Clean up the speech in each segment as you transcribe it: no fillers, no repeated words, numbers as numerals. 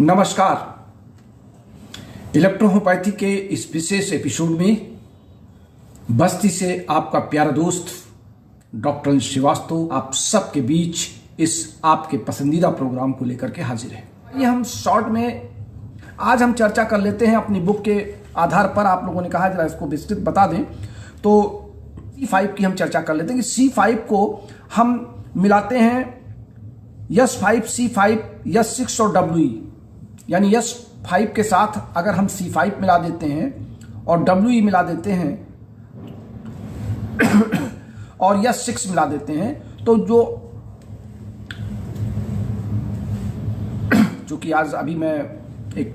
नमस्कार। इलेक्ट्रोहोम्योपैथी के इस विशेष एपिसोड में बस्ती से आपका प्यारा दोस्त डॉक्टर श्रीवास्तव आप सबके बीच इस आपके पसंदीदा प्रोग्राम को लेकर के हाजिर है। ये हम शॉर्ट में आज हम चर्चा कर लेते हैं अपनी बुक के आधार पर। आप लोगों ने कहा जरा इसको विस्तृत बता दें, तो C5 की हम चर्चा कर लेते हैं कि C5 को हम मिलाते हैं S5, C5, S6 और WE, यानी S5 के साथ अगर हम C5 मिला देते हैं और WE मिला देते हैं और S6 मिला देते हैं, तो जो कि आज अभी मैं एक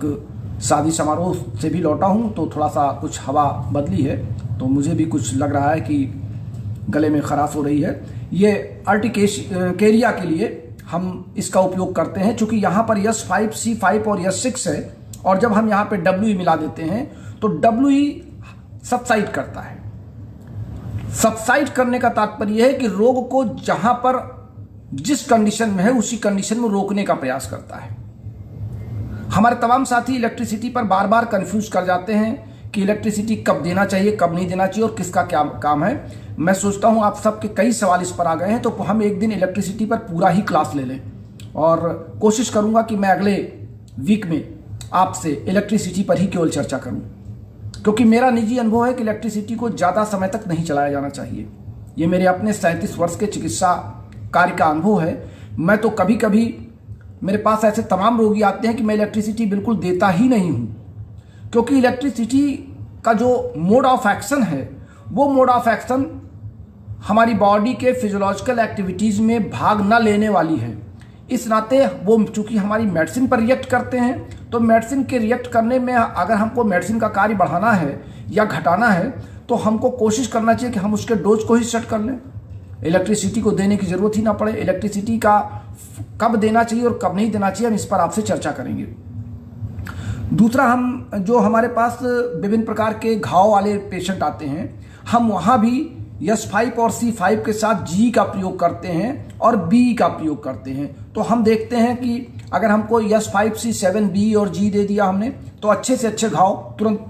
शादी समारोह से भी लौटा हूं, तो थोड़ा सा कुछ हवा बदली है, तो मुझे भी कुछ लग रहा है कि गले में खराश हो रही है। ये अर्टिकेरिया के लिए हम इसका उपयोग करते हैं, चूंकि यहाँ पर S5, C5 और S6 है, और जब हम यहाँ पे WE मिला देते हैं तो WE सबसाइड करता है। सबसाइड करने का तात्पर्य है कि रोग को जहां पर जिस कंडीशन में है उसी कंडीशन में रोकने का प्रयास करता है। हमारे तमाम साथी इलेक्ट्रिसिटी पर बार बार कंफ्यूज कर जाते हैं कि इलेक्ट्रिसिटी कब देना चाहिए, कब नहीं देना चाहिए और किसका क्या काम है। मैं सोचता हूं आप सबके कई सवाल इस पर आ गए हैं, तो हम एक दिन इलेक्ट्रिसिटी पर पूरा ही क्लास ले लें, और कोशिश करूंगा कि मैं अगले वीक में आपसे इलेक्ट्रिसिटी पर ही केवल चर्चा करूं, क्योंकि मेरा निजी अनुभव है कि इलेक्ट्रिसिटी को ज़्यादा समय तक नहीं चलाया जाना चाहिए। ये मेरे अपने 37 वर्ष के चिकित्सा कार्य का अनुभव है। मैं तो कभी कभी मेरे पास ऐसे तमाम रोगी आते हैं कि मैं इलेक्ट्रिसिटी बिल्कुल देता ही नहीं हूँ, क्योंकि इलेक्ट्रिसिटी का जो मोड ऑफ एक्शन है वो मोड ऑफ एक्शन हमारी बॉडी के फिजियोलॉजिकल एक्टिविटीज़ में भाग न लेने वाली है। इस नाते वो चूंकि हमारी मेडिसिन पर रिएक्ट करते हैं, तो मेडिसिन के रिएक्ट करने में अगर हमको मेडिसिन का कार्य बढ़ाना है या घटाना है, तो हमको कोशिश करना चाहिए कि हम उसके डोज को ही सेट कर लें, इलेक्ट्रिसिटी को देने की ज़रूरत ही ना पड़े। इलेक्ट्रिसिटी का कब देना चाहिए और कब नहीं देना चाहिए, हम इस पर आपसे चर्चा करेंगे। दूसरा, हम जो हमारे पास विभिन्न प्रकार के घाव वाले पेशेंट आते हैं, हम वहाँ भी S5 और C5 के साथ G का प्रयोग करते हैं और B का प्रयोग करते हैं। तो हम देखते हैं कि अगर हमको S5, C7, B और G दे दिया हमने, तो अच्छे से अच्छे घाव तुरंत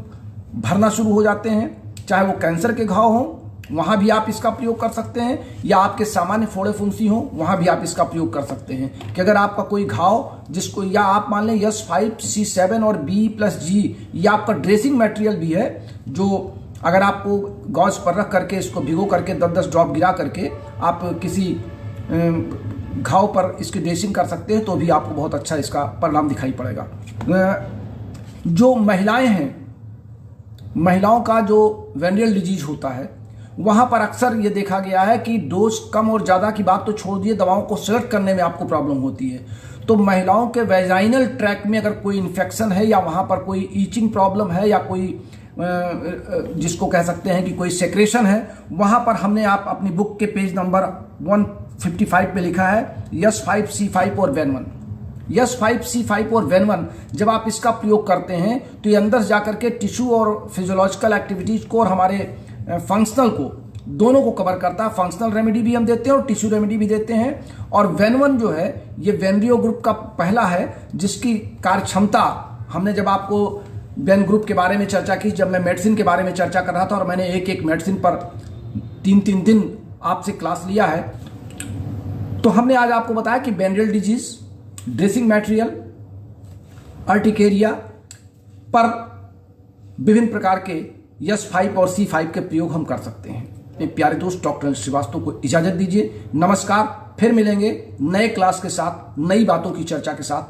भरना शुरू हो जाते हैं। चाहे वो कैंसर के घाव हों, वहाँ भी आप इसका प्रयोग कर सकते हैं, या आपके सामान्य फोड़े फुंसी हों, वहाँ भी आप इसका प्रयोग कर सकते हैं। कि अगर आपका कोई घाव जिसको, या आप मान लें S5, C7 और B प्लस G, या आपका ड्रेसिंग मटेरियल भी है, जो अगर आपको गॉज पर रख करके इसको भिगो करके 10-10 ड्रॉप गिरा करके आप किसी घाव पर इसकी ड्रेसिंग कर सकते हैं, तो भी आपको बहुत अच्छा इसका परिणाम दिखाई पड़ेगा। जो महिलाएं हैं, महिलाओं का जो वेनरियल डिजीज होता है, वहाँ पर अक्सर ये देखा गया है कि डोज कम और ज़्यादा की बात तो छोड़ दिए, दवाओं को सेलेक्ट करने में आपको प्रॉब्लम होती है। तो महिलाओं के वेजाइनल ट्रैक में अगर कोई इन्फेक्शन है, या वहाँ पर कोई ईचिंग प्रॉब्लम है, या कोई जिसको कह सकते हैं कि कोई सेक्रेशन है, वहाँ पर हमने आप अपनी बुक के पेज नंबर 155 पे लिखा है S5, C5 और वेन 1। S5, C5 और वेन 1 जब आप इसका प्रयोग करते हैं, तो ये अंदर जाकर के टिश्यू और फिजियोलॉजिकल एक्टिविटीज को और हमारे फंक्शनल को, दोनों को कवर करता है। फंक्शनल रेमेडी भी हम देते हैं और टिश्यू रेमेडी भी देते हैं। और वेन 1 जो है, ये वेनरियो ग्रुप का पहला है, जिसकी कार्य क्षमता हमने, जब आपको वेन ग्रुप के बारे में चर्चा की, जब मैं मेडिसिन के बारे में चर्चा कर रहा था, और मैंने एक एक मेडिसिन पर 3-3 दिन आपसे क्लास लिया है, तो हमने आज आपको बताया कि venereal disease, dressing material, urticaria पर विभिन्न प्रकार के S5 और C5 के प्रयोग हम कर सकते हैं। मेरे प्यारे दोस्त डॉक्टर श्रीवास्तव को इजाजत दीजिए। नमस्कार। फिर मिलेंगे नए क्लास के साथ, नई बातों की चर्चा के साथ।